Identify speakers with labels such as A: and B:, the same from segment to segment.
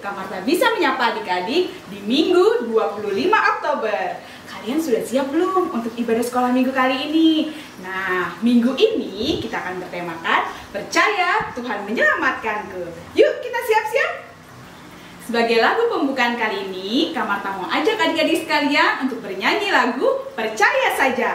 A: Kak Marta bisa menyapa adik-adik di Minggu 25 Oktober. Kalian sudah siap belum untuk ibadah sekolah minggu kali ini? Nah, minggu ini kita akan bertemakan percaya Tuhan menyelamatkanku. Yuk kita siap-siap. Sebagai lagu pembukaan kali ini, Kak Marta mau ajak adik-adik sekalian untuk bernyanyi lagu Percaya Saja.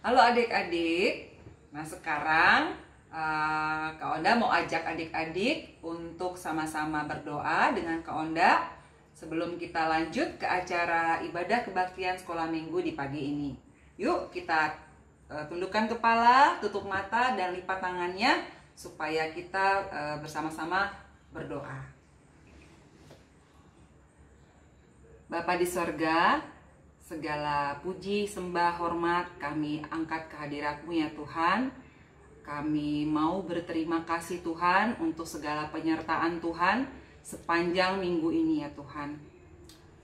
B: Halo adik-adik, nah sekarang Kak Onda mau ajak adik-adik untuk sama-sama berdoa dengan Kak Onda sebelum kita lanjut ke acara ibadah kebaktian sekolah minggu di pagi ini. Yuk kita tundukkan kepala, tutup mata dan lipat tangannya supaya kita bersama-sama berdoa. Bapa di sorga, segala puji, sembah, hormat kami angkat kehadirat-Mu ya Tuhan. Kami mau berterima kasih Tuhan untuk segala penyertaan Tuhan sepanjang minggu ini ya Tuhan.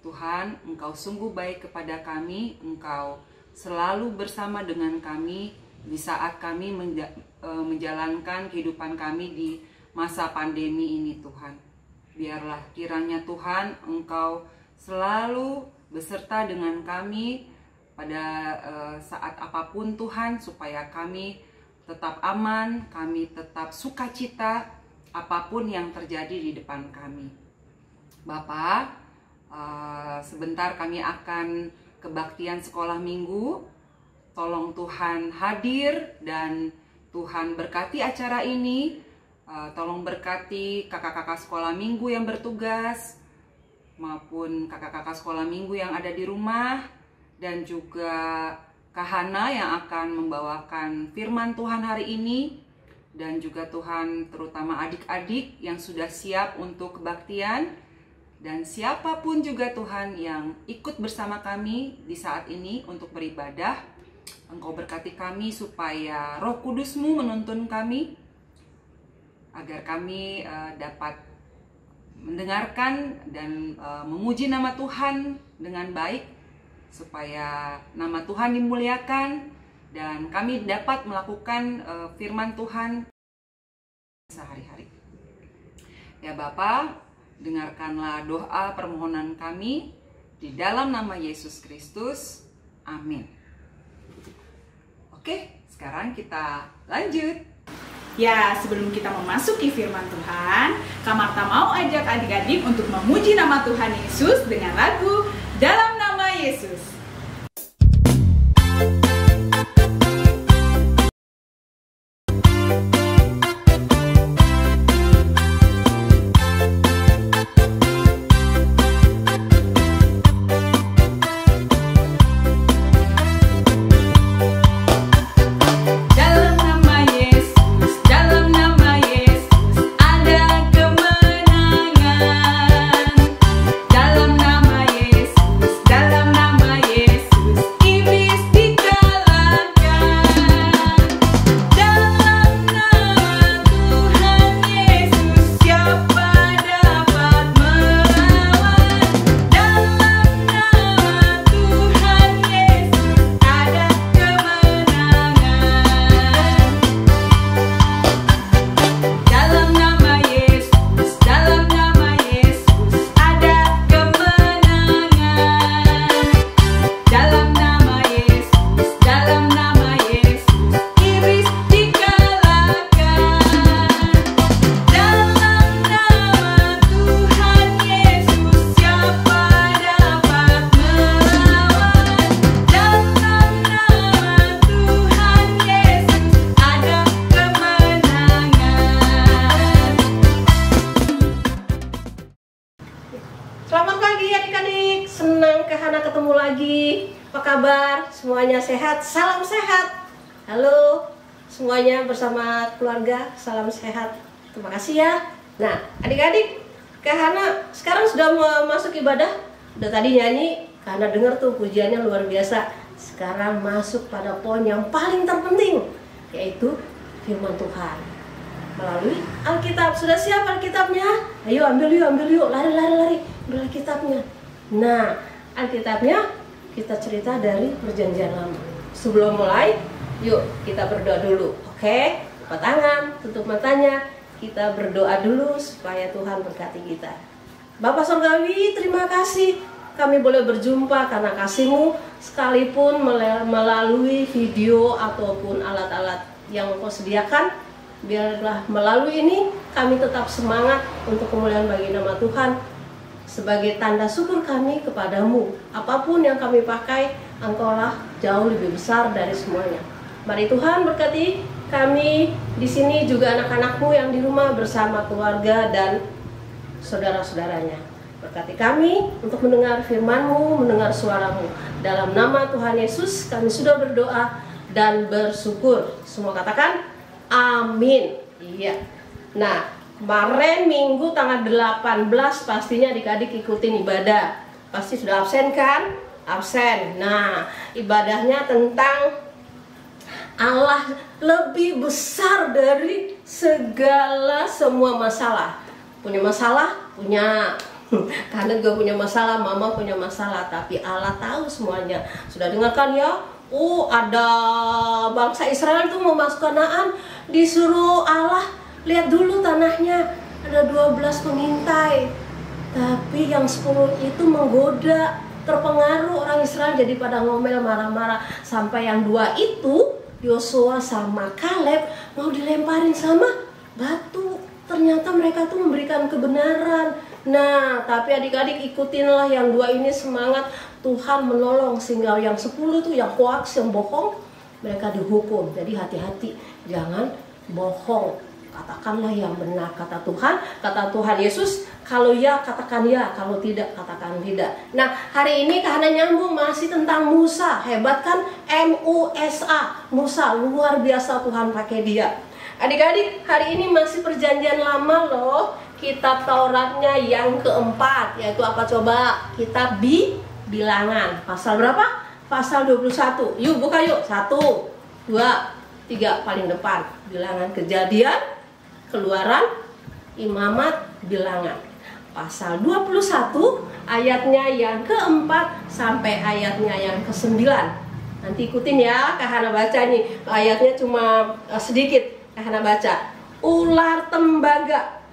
B: Tuhan, Engkau sungguh baik kepada kami, Engkau selalu bersama dengan kami di saat kami menjalankan kehidupan kami di masa pandemi ini Tuhan. Biarlah kiranya Tuhan Engkau selalu beserta dengan kami pada saat apapun Tuhan, supaya kami tetap aman, kami tetap sukacita apapun yang terjadi di depan kami. Bapa, sebentar kami akan kebaktian sekolah minggu. Tolong Tuhan hadir dan Tuhan berkati acara ini. Tolong berkati kakak-kakak sekolah minggu yang bertugas, maupun kakak-kakak sekolah minggu yang ada di rumah, dan juga Kak Hana yang akan membawakan firman Tuhan hari ini. dan juga Tuhan terutama adik-adik yang sudah siap untuk kebaktian, dan siapapun juga Tuhan yang ikut bersama kami di saat ini untuk beribadah. Engkau berkati kami supaya Roh Kudus-Mu menuntun kami, agar kami dapat mendengarkan dan memuji nama Tuhan dengan baik, supaya nama Tuhan dimuliakan dan kami dapat melakukan firman Tuhan sehari-hari. Ya Bapa, dengarkanlah doa permohonan kami di dalam nama Yesus Kristus. Amin. Oke, sekarang kita lanjut.
A: Ya, sebelum kita memasuki firman Tuhan, Kak Marta mau ajak adik-adik untuk memuji nama Tuhan Yesus dengan lagu Dalam Nama Yesus.
C: Ketemu lagi, apa kabar? Semuanya sehat? Salam sehat. Halo semuanya, bersama keluarga, salam sehat. Terima kasih ya. Nah adik-adik, Kak Hana sekarang sudah masuk ibadah. Udah tadi nyanyi, Kak Hana dengar tuh pujiannya luar biasa. Sekarang masuk pada poin yang paling terpenting, yaitu firman Tuhan melalui Alkitab. Sudah siap Alkitabnya? Ayo ambil yuk, lari, ambil Alkitabnya. Nah Alkitabnya kita cerita dari Perjanjian Lama. Sebelum mulai, yuk kita berdoa dulu. Oke, lipat tangan, tutup matanya. Kita berdoa dulu supaya Tuhan berkati kita. Bapa Surgawi, terima kasih kami boleh berjumpa karena kasih-Mu, sekalipun melalui video ataupun alat-alat yang Engkau sediakan. Biarlah melalui ini kami tetap semangat untuk kemuliaan bagi nama Tuhan. Sebagai tanda syukur kami kepadamu, apapun yang kami pakai, Engkaulah jauh lebih besar dari semuanya. Mari Tuhan berkati kami di sini, juga anak-anakmu yang di rumah bersama keluarga dan saudara-saudaranya. Berkati kami untuk mendengar firman-Mu, mendengar suara-Mu. Dalam nama Tuhan Yesus kami sudah berdoa dan bersyukur. Semua katakan amin. Iya. Nah, kemarin Minggu tanggal 18 pastinya adik-adik ikutin ibadah. Pasti sudah absen kan? Absen. Nah, ibadahnya tentang Allah lebih besar dari semua masalah. Punya masalah? Punya. Karena juga punya masalah, mama punya masalah, tapi Allah tahu semuanya. Sudah dengarkan ya? Ada bangsa Israel tuh mau masuk Kanaan, disuruh Allah lihat dulu tanahnya, ada 12 pengintai. Tapi yang 10 itu menggoda, terpengaruh orang Israel jadi pada ngomel, marah-marah. Sampai yang 2 itu, Yosua sama Kaleb, mau dilemparin sama batu. Ternyata mereka tuh memberikan kebenaran. Nah, tapi adik-adik ikutinlah yang 2 ini, semangat. Tuhan menolong, sehingga yang 10 tuh yang hoax, yang bohong, mereka dihukum. Jadi hati-hati, jangan bohong. Katakanlah yang benar, kata Tuhan Yesus. Kalau ya katakan ya, kalau tidak katakan tidak. Nah hari ini karena nyambung masih tentang Musa. Hebat kan? Musa, luar biasa Tuhan pakai dia. Adik-adik, hari ini masih perjanjian lama loh. Kitab Tauratnya yang keempat, yaitu apa coba? Kitab Bilangan. Pasal berapa? Pasal 21. Yuk buka yuk. 1, 2, 3 paling depan. Bilangan, Kejadian, Keluaran, Imamat, Bilangan. Pasal 21 ayatnya yang keempat sampai ayatnya yang ke-9. Nanti ikutin ya, Kak Hana baca nih. Ayatnya cuma sedikit. Kak Hana baca. Ular tembaga.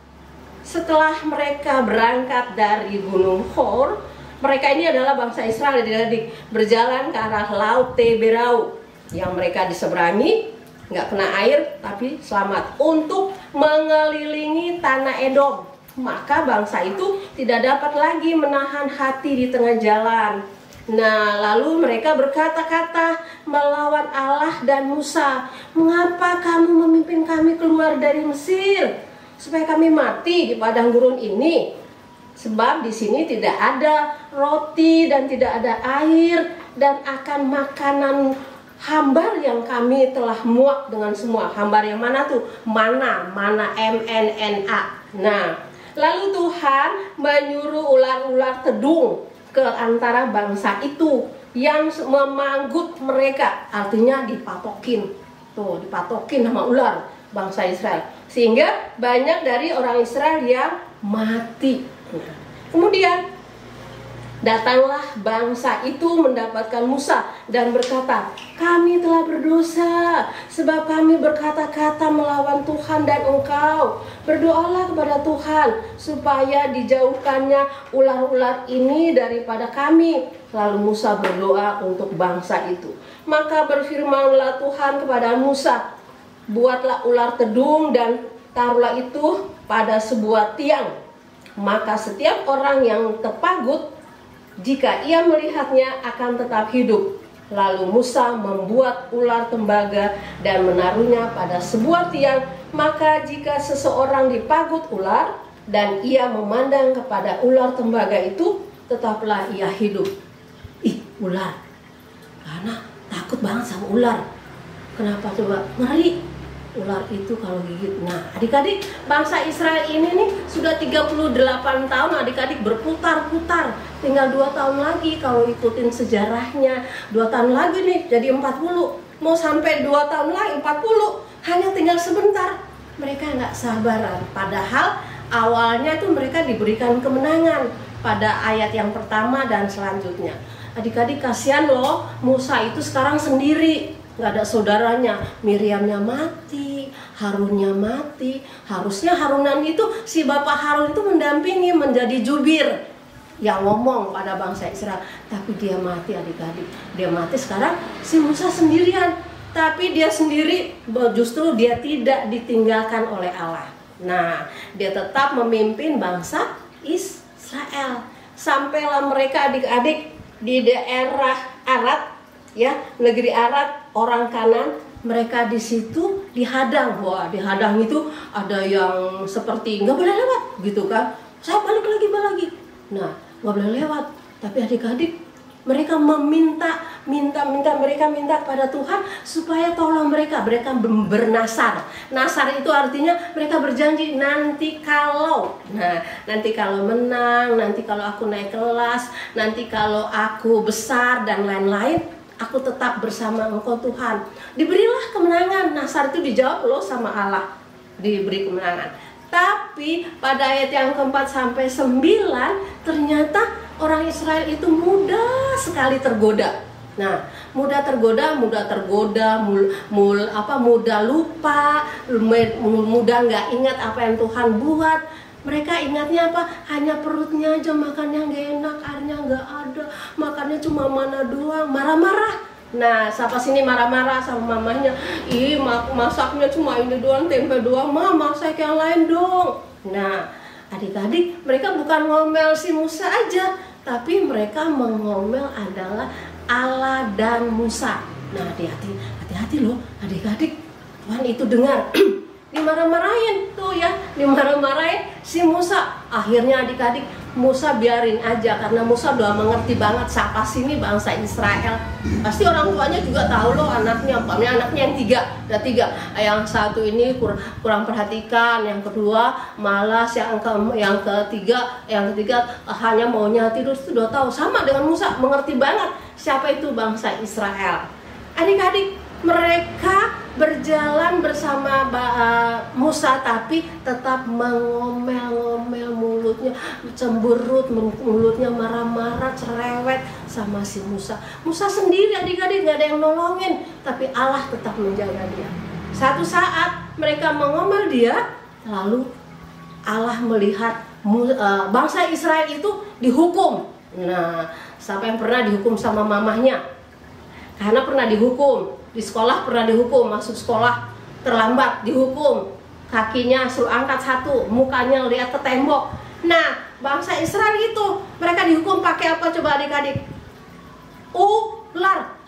C: Setelah mereka berangkat dari Gunung Hor, mereka ini adalah bangsa Israel, adik-adik, berjalan ke arah Laut Teberau yang mereka diseberangi, nggak kena air tapi selamat, untuk mengelilingi tanah Edom. Maka bangsa itu tidak dapat lagi menahan hati di tengah jalan. Nah, lalu mereka berkata-kata melawan Allah dan Musa, "Mengapa kamu memimpin kami keluar dari Mesir supaya kami mati di padang gurun ini? Sebab di sini tidak ada roti dan tidak ada air, dan akan makanan hambar yang kami telah muak dengan semua." Hambar yang mana tuh? Mana MNNA. Nah, lalu Tuhan menyuruh ular-ular tedung ke antara bangsa itu yang memanggut mereka, artinya dipatokin. Tuh, dipatokin sama ular bangsa Israel. Sehingga banyak dari orang Israel yang mati. Nah, kemudian datanglah bangsa itu mendapatkan Musa dan berkata, "Kami telah berdosa sebab kami berkata-kata melawan Tuhan dan engkau. Berdoalah kepada Tuhan supaya dijauhkannya ular-ular ini daripada kami." Lalu Musa berdoa untuk bangsa itu. Maka berfirmanlah Tuhan kepada Musa, "Buatlah ular tedung dan taruhlah itu pada sebuah tiang. Maka setiap orang yang terpagut, jika ia melihatnya akan tetap hidup." Lalu Musa membuat ular tembaga dan menaruhnya pada sebuah tiang. Maka jika seseorang dipagut ular dan ia memandang kepada ular tembaga itu, tetaplah ia hidup. Ih, ular. Karena takut banget sama ular. Kenapa coba? Ngeri. Ular itu kalau gigit. Nah, adik-adik, bangsa Israel ini nih sudah 38 tahun adik-adik berputar-putar. Tinggal 2 tahun lagi kalau ikutin sejarahnya. 2 tahun lagi nih jadi 40. Mau sampai 2 tahun lagi 40. Hanya tinggal sebentar. Mereka nggak sabaran. Padahal awalnya itu mereka diberikan kemenangan pada ayat yang pertama dan selanjutnya. Adik-adik, kasihan loh, Musa itu sekarang sendiri. Nggak ada saudaranya. Miriamnya mati, Harunnya mati. Harusnya Harunan itu, si bapak Harun itu mendampingi menjadi jubir yang ngomong pada bangsa Israel. Tapi dia mati adik-adik. Dia mati, sekarang si Musa sendirian. Tapi dia sendiri justru dia tidak ditinggalkan oleh Allah. Nah, dia tetap memimpin bangsa Israel. Sampailah mereka adik-adik di daerah Arad, ya, negeri Arad, orang Kanan. Mereka di situ dihadang. Wah, dihadang itu ada yang seperti nggak boleh lewat gitu kan. Saya balik lagi. Nah, nggak boleh lewat. Tapi adik-adik, mereka mereka minta kepada Tuhan supaya tolong mereka bernasar. Nasar itu artinya mereka berjanji nanti kalau menang, nanti kalau aku naik kelas, nanti kalau aku besar dan lain-lain, aku tetap bersama Engkau Tuhan. Diberilah kemenangan. Nasar itu dijawab loh sama Allah, diberi kemenangan. Tapi pada ayat yang keempat sampai 9 ternyata orang Israel itu mudah sekali tergoda. Nah, mudah tergoda, mudah lupa, mudah nggak ingat apa yang Tuhan buat. Mereka ingatnya apa? Hanya perutnya aja, makannya nggak enak, airnya nggak ada, makannya cuma mana doang, marah-marah. Nah, siapa sini marah-marah sama mamanya? Ih, masaknya cuma ini doang, tempe doang, Ma, masak yang lain dong. Nah, adik-adik, mereka bukan ngomel si Musa aja, tapi mereka mengomel adalah Allah dan Musa. Nah, hati-hati loh adik-adik. Tuhan itu dengar. Dimarah-marahin tuh ya, dimarah-marahin si Musa. Akhirnya adik-adik Musa biarin aja, karena Musa udah mengerti banget siapa sih ini bangsa Israel. Pasti orang tuanya juga tahu loh anaknya, umpamanya anaknya yang ada tiga, yang satu ini kurang perhatikan, yang kedua malas, yang ketiga hanya maunya tidur. Itu udah tahu. Sama dengan Musa, mengerti banget siapa itu bangsa Israel. Adik-adik, mereka berjalan bersama Musa, tapi tetap mengomel-ngomel, mulutnya cemberut, mulutnya marah-marah, cerewet sama si Musa. Musa sendiri adik-adik gak ada yang nolongin, tapi Allah tetap menjaga dia. Satu saat mereka mengomel dia, lalu Allah melihat bangsa Israel itu dihukum. Nah, siapa yang pernah dihukum sama mamahnya? Karena pernah dihukum. Di sekolah pernah dihukum, masuk sekolah terlambat dihukum, kakinya suruh angkat satu, mukanya lihat ke tembok. Nah, bangsa Israel itu mereka dihukum pakai apa coba adik-adik? Ular.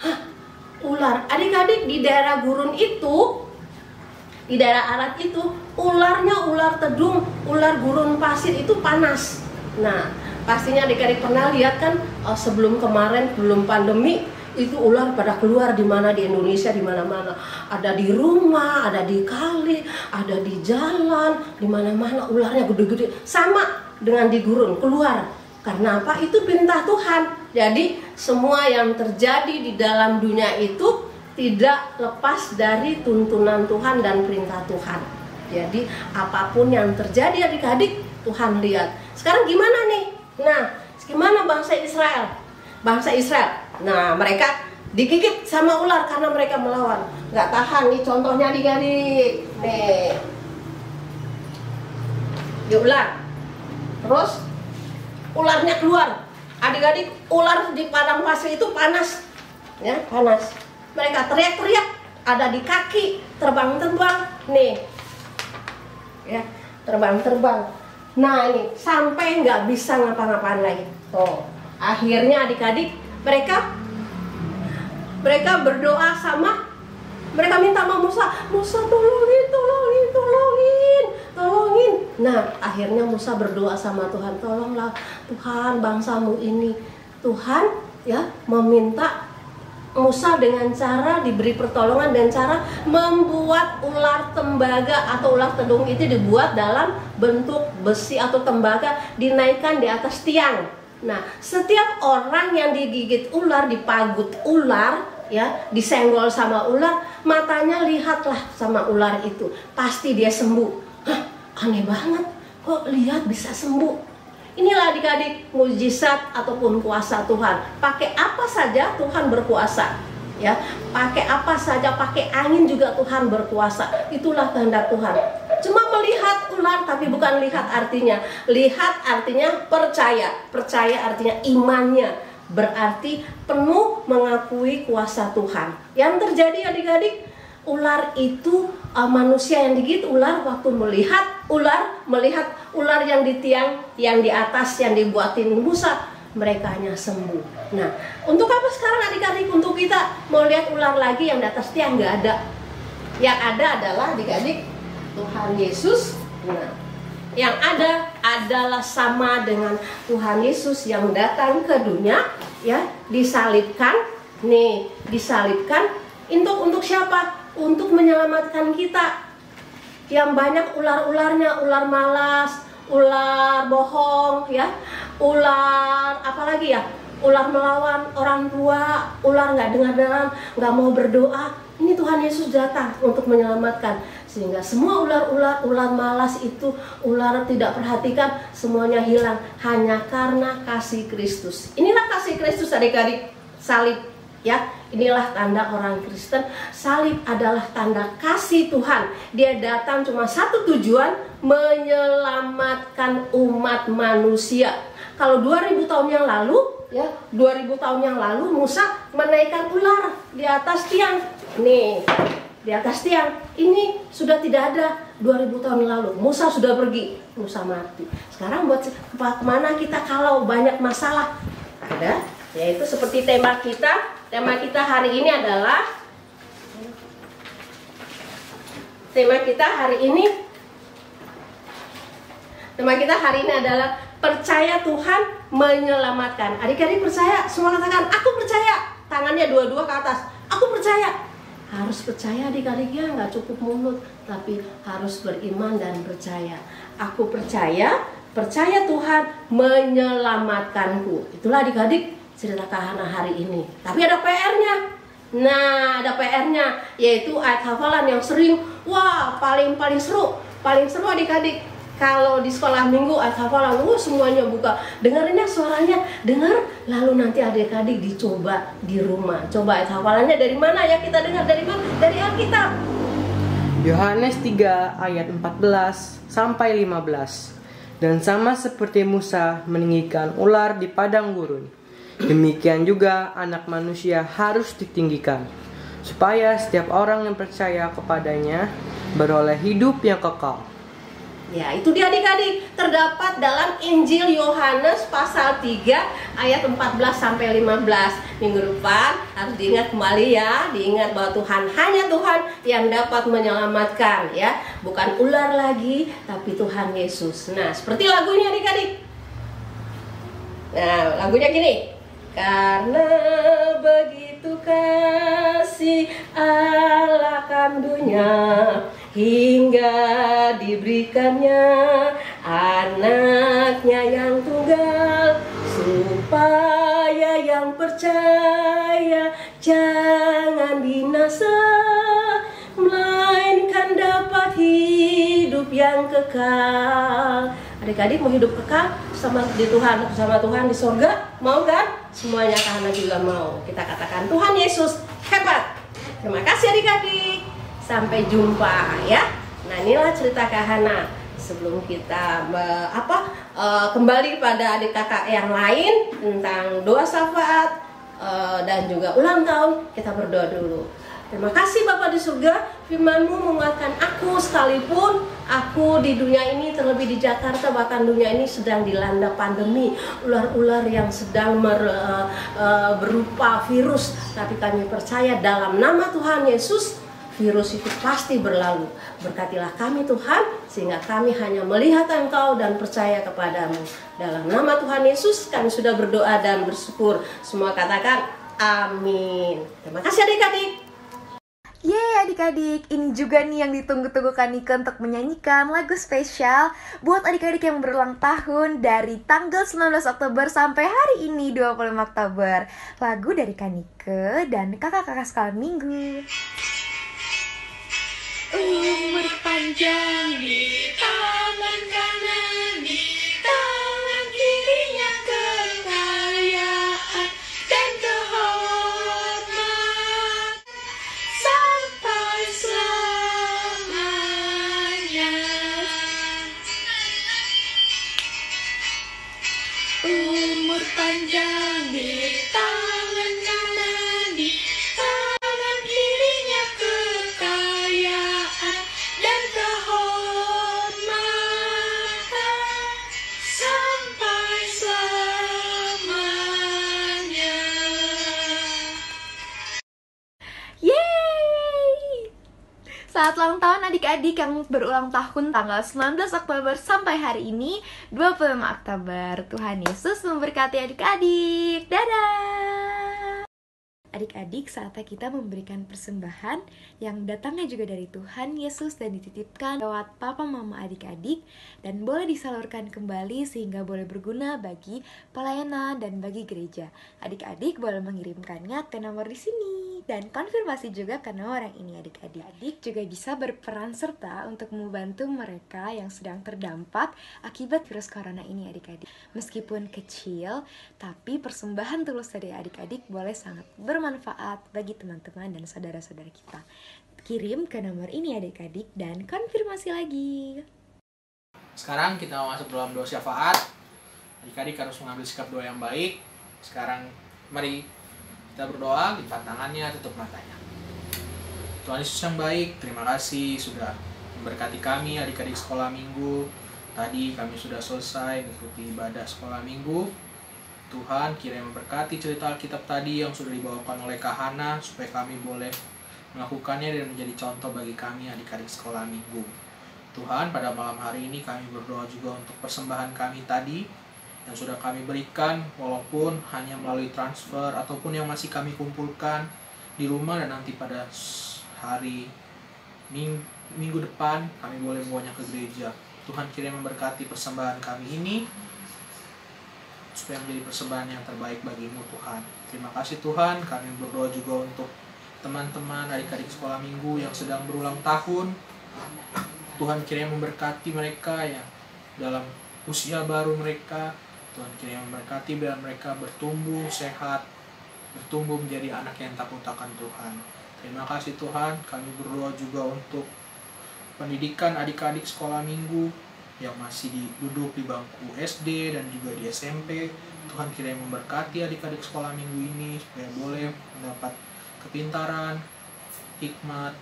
C: Ular. Adik-adik, di daerah gurun itu, di daerah Arad itu, ularnya ular tedung, ular gurun pasir itu panas. Nah, pastinya adik-adik pernah lihat kan, sebelum kemarin, belum pandemi, itu ular pada keluar di mana di Indonesia, di mana-mana. Ada di rumah, ada di kali, ada di jalan, di mana-mana ularnya gede-gede. Sama dengan di gurun, keluar. Karena apa? Itu perintah Tuhan. Jadi semua yang terjadi di dalam dunia itu tidak lepas dari tuntunan Tuhan dan perintah Tuhan. Jadi apapun yang terjadi adik-adik, Tuhan lihat. Sekarang gimana nih? Nah, gimana bangsa Israel? Bangsa Israel, nah mereka digigit sama ular karena mereka melawan. Nggak tahan nih, contohnya adik-adik. Nih, di ular. Terus ularnya keluar. Adik-adik, ular di padang pasir itu panas, ya panas. Mereka teriak-teriak, ada di kaki, terbang-terbang. Nih, ya terbang-terbang. Nah ini sampai nggak bisa ngapa-ngapain lagi. Tuh. Akhirnya adik-adik mereka berdoa sama, mereka minta sama Musa, tolongin. Nah akhirnya Musa berdoa sama Tuhan, tolonglah Tuhan bangsamu ini. Tuhan ya meminta Musa dengan cara diberi pertolongan, dan cara membuat ular tembaga atau ular tedung itu dibuat dalam bentuk besi atau tembaga, dinaikkan di atas tiang. Nah, setiap orang yang digigit ular, dipagut ular, ya, disenggol sama ular, matanya lihatlah sama ular itu, pasti dia sembuh. Hah, aneh banget, kok lihat bisa sembuh? Inilah adik-adik mujizat ataupun kuasa Tuhan. Pakai apa saja Tuhan berkuasa, ya. Pakai apa saja, pakai angin juga Tuhan berkuasa. Itulah kehendak Tuhan. Cuma melihat ular, tapi bukan lihat artinya. Lihat artinya percaya. Percaya artinya imannya. Berarti penuh mengakui kuasa Tuhan. Yang terjadi adik-adik, ular itu manusia yang digigit ular waktu melihat ular yang di tiang, yang di atas, yang dibuatin Musa, mereka hanya sembuh. Nah, untuk apa sekarang adik-adik? Untuk kita mau lihat ular lagi yang di atas tiang? Nggak ada. Yang ada adalah adik-adik Tuhan Yesus. Nah, yang ada adalah sama dengan Tuhan Yesus yang datang ke dunia, ya, disalibkan. Nih, disalibkan untuk siapa? Untuk menyelamatkan kita. Yang banyak ular-ularnya, ular malas, ular bohong, ya, ular apalagi ya, ular melawan orang tua, ular nggak dengar-dengar, nggak mau berdoa. Ini Tuhan Yesus datang untuk menyelamatkan, sehingga semua ular malas itu, ular tidak perhatikan, semuanya hilang hanya karena kasih Kristus. Inilah kasih Kristus adik-adik, salib, ya. Inilah tanda orang Kristen. Salib adalah tanda kasih Tuhan. Dia datang cuma satu tujuan, menyelamatkan umat manusia. Kalau 2000 tahun yang lalu, ya, 2000 tahun yang lalu Musa menaikkan ular di atas tiang. Nih, di atas tiang. Ini sudah tidak ada 2000 tahun lalu. Musa sudah pergi, Musa mati. Sekarang buat kemana kita kalau banyak masalah? Ada, yaitu seperti tema kita. Tema kita hari ini adalah tema kita hari ini adalah percaya Tuhan menyelamatkan. Adik-adik percaya? Semua katakan, aku percaya. Tangannya dua-dua ke atas. Aku percaya. Harus percaya adik-adik ya, nggak cukup mulut, tapi harus beriman dan percaya. Aku percaya Tuhan menyelamatkanku. Itulah adik-adik cerita Kahana hari ini. Tapi ada PR-nya. Nah, ada PR-nya, yaitu ayat hafalan yang sering, paling seru adik-adik. Kalau di sekolah minggu ayat hafalan, semuanya buka. Dengerinnya suaranya, dengar. Lalu nanti adik-adik dicoba di rumah. Coba ayat hafalannya dari mana ya, kita dengar dari mana? Dari Alkitab.
D: Yohanes 3 ayat 14 sampai 15. Dan sama seperti Musa meninggikan ular di padang gurun, demikian juga anak manusia harus ditinggikan, supaya setiap orang yang percaya kepadanya beroleh hidup yang kekal.
C: Ya, itu dia adik-adik, terdapat dalam Injil Yohanes pasal 3 ayat 14 sampai 15. Minggu depan harus diingat kembali ya, diingat bahwa Tuhan, hanya Tuhan yang dapat menyelamatkan ya, bukan ular lagi, tapi Tuhan Yesus. Nah, seperti lagunya adik-adik. Nah, lagunya gini. Karena begitu kasih Allah akan dunia, hingga diberikannya anaknya yang tunggal, supaya yang percaya jangan binasa, melainkan dapat hidup yang kekal. Adik-adik mau hidup kekal bersama Tuhan di sorga, mau kan? Semuanya Kahana juga mau. Kita katakan Tuhan Yesus hebat. Terima kasih adik-adik. Sampai jumpa ya. Nah, inilah cerita Kahana. Sebelum kita kembali pada adik kakak yang lain tentang doa syafaat dan juga ulang tahun, kita berdoa dulu. Terima kasih Bapa di surga, firman-Mu menguatkan aku sekalipun aku di dunia ini, terlebih di Jakarta, bahkan dunia ini sedang dilanda pandemi, ular-ular yang sedang berupa virus. Tapi kami percaya dalam nama Tuhan Yesus, virus itu pasti berlalu. Berkatilah kami Tuhan, sehingga kami hanya melihat Engkau dan percaya kepadamu. Dalam nama Tuhan Yesus kami sudah berdoa dan bersyukur. Semua katakan amin. Terima kasih adik-adik.
E: Yeay adik-adik, ini juga nih yang ditunggu-tunggu Kanike untuk menyanyikan lagu spesial buat adik-adik yang berulang tahun dari tanggal 19 Oktober sampai hari ini 25 Oktober. Lagu dari Kanike dan kakak-kakak sekolah minggu. Umur panjang di tangan kanan, di tangan kirinya kekayaan dan kehormatan sampai selamanya. Umur panjang di tangan kanan, di tangan kirinya kekayaan dan kehormatan sampai selamanya. Yeay! Saat ulang tahun adik-adik yang berulang tahun tanggal 19 Oktober sampai hari ini 25 Oktober. Tuhan Yesus memberkati adik-adik. Dadah! Adik-adik, saatnya kita memberikan persembahan yang datangnya juga dari Tuhan Yesus dan dititipkan lewat papa mama adik-adik dan boleh disalurkan kembali sehingga boleh berguna bagi pelayanan dan bagi gereja. Adik-adik boleh mengirimkannya ke nomor di sini dan konfirmasi juga ke nomor yang ini adik-adik. Adik juga bisa berperan serta untuk membantu mereka yang sedang terdampak akibat virus corona ini adik-adik. Meskipun kecil, tapi persembahan tulus dari adik-adik boleh sangat bermanfaat bagi teman-teman dan saudara-saudara kita. Kirim ke nomor ini adik-adik dan konfirmasi lagi.
F: Sekarang kita masuk dalam doa syafaat. Adik-adik harus mengambil sikap doa yang baik. Sekarang mari kita berdoa, lipat tangannya, tutup matanya. Tuhan Yesus yang baik, terima kasih sudah memberkati kami adik-adik sekolah minggu. Tadi kami sudah selesai mengikuti ibadah sekolah minggu. Tuhan kiranya memberkati cerita Alkitab tadi yang sudah dibawakan oleh Kahana, supaya kami boleh melakukannya dan menjadi contoh bagi kami adik-adik sekolah minggu. Tuhan, pada malam hari ini kami berdoa juga untuk persembahan kami tadi. yang sudah kami berikan, walaupun hanya melalui transfer ataupun yang masih kami kumpulkan di rumah, dan nanti pada hari minggu depan kami boleh membawanya ke gereja. Tuhan kiranya memberkati persembahan kami ini supaya menjadi persembahan yang terbaik bagimu Tuhan. Terima kasih Tuhan. Kami berdoa juga untuk teman-teman adik-adik sekolah minggu yang sedang berulang tahun. Tuhan kiranya memberkati mereka ya dalam usia baru mereka. Tuhan kiranya memberkati biar mereka bertumbuh sehat, bertumbuh menjadi anak yang takut akan Tuhan. Terima kasih Tuhan. Kami berdoa juga untuk pendidikan adik-adik sekolah minggu yang masih duduk di bangku SD dan juga di SMP. Tuhan kiranya memberkati adik-adik sekolah minggu ini supaya boleh mendapat kepintaran, hikmat,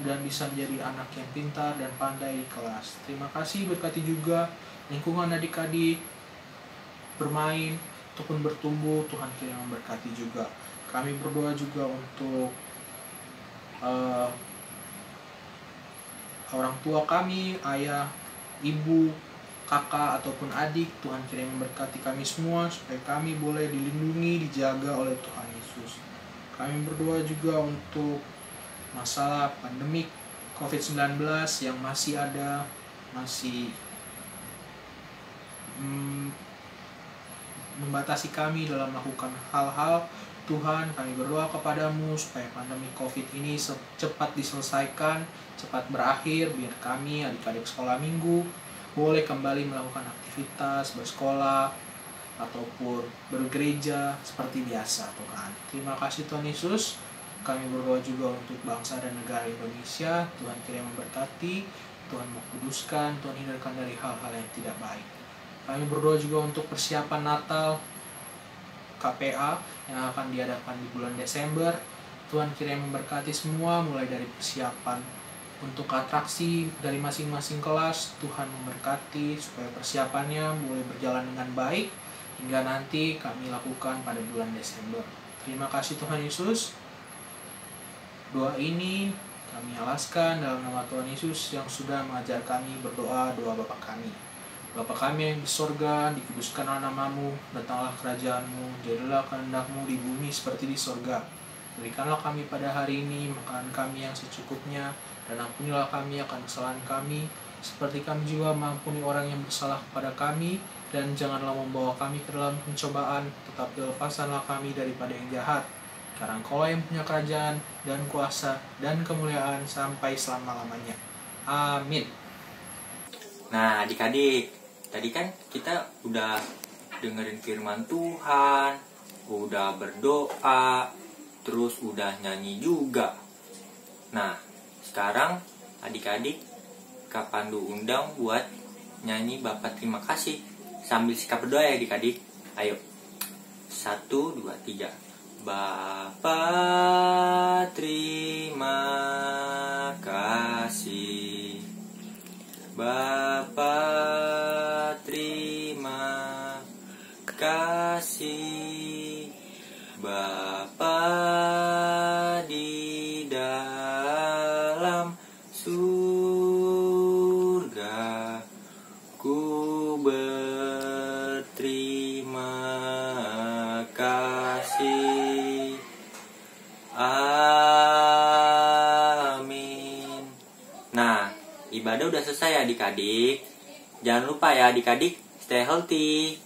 F: dan bisa menjadi anak yang pintar dan pandai di kelas. Terima kasih. Berkati juga lingkungan adik-adik bermain ataupun bertumbuh. Tuhan kiranya memberkati juga. Kami berdoa juga untuk orang tua kami, ayah, ibu, kakak, ataupun adik. Tuhan kiranya memberkati kami semua supaya kami boleh dilindungi, dijaga oleh Tuhan Yesus. Kami berdoa juga untuk masalah pandemik COVID-19 yang masih ada, masih membatasi kami dalam melakukan hal-hal. Tuhan, kami berdoa kepadamu supaya pandemi COVID ini cepat diselesaikan, cepat berakhir, biar kami adik-adik sekolah minggu boleh kembali melakukan aktivitas, bersekolah, ataupun bergereja seperti biasa Tuhan. Terima kasih Tuhan Yesus. Kami berdoa juga untuk bangsa dan negara Indonesia. Tuhan kiranya memberkati, Tuhan mengkuduskan, Tuhan hindarkan dari hal-hal yang tidak baik. Kami berdoa juga untuk persiapan Natal KPA yang akan diadakan di bulan Desember. Tuhan kiranya memberkati semua, mulai dari persiapan untuk atraksi dari masing-masing kelas. Tuhan memberkati supaya persiapannya boleh berjalan dengan baik hingga nanti kami lakukan pada bulan Desember. Terima kasih Tuhan Yesus. Doa ini kami alaskan dalam nama Tuhan Yesus yang sudah mengajar kami berdoa doa Bapa kami. Bapa kami yang di sorga, dikuduskanlah namamu, datanglah kerajaanmu, jadilah kehendak-mu di bumi seperti di sorga. Berikanlah kami pada hari ini makanan kami yang secukupnya, dan ampunilah kami akan kesalahan kami, seperti kami juga mengampuni orang yang bersalah kepada kami, dan janganlah membawa kami ke dalam pencobaan, tetapi lepaskanlah kami daripada yang jahat. Karena Engkaulah yang punya kerajaan, dan kuasa, dan kemuliaan sampai selama-lamanya. Amin.
G: Nah, adik-adik, tadi kan kita udah dengerin firman Tuhan, udah berdoa, terus udah nyanyi juga. Nah, sekarang adik-adik Kak Pandu undang buat nyanyi Bapa terima kasih sambil sikap berdoa ya adik-adik. Ayo, 1, 2, 3. Bapa terima kasih, Bapa terima kasih, Bapa di dalam surga, ku berterima kasih. Amin. Nah, ibadah udah selesai adik-adik. Jangan lupa ya adik-adik, stay healthy.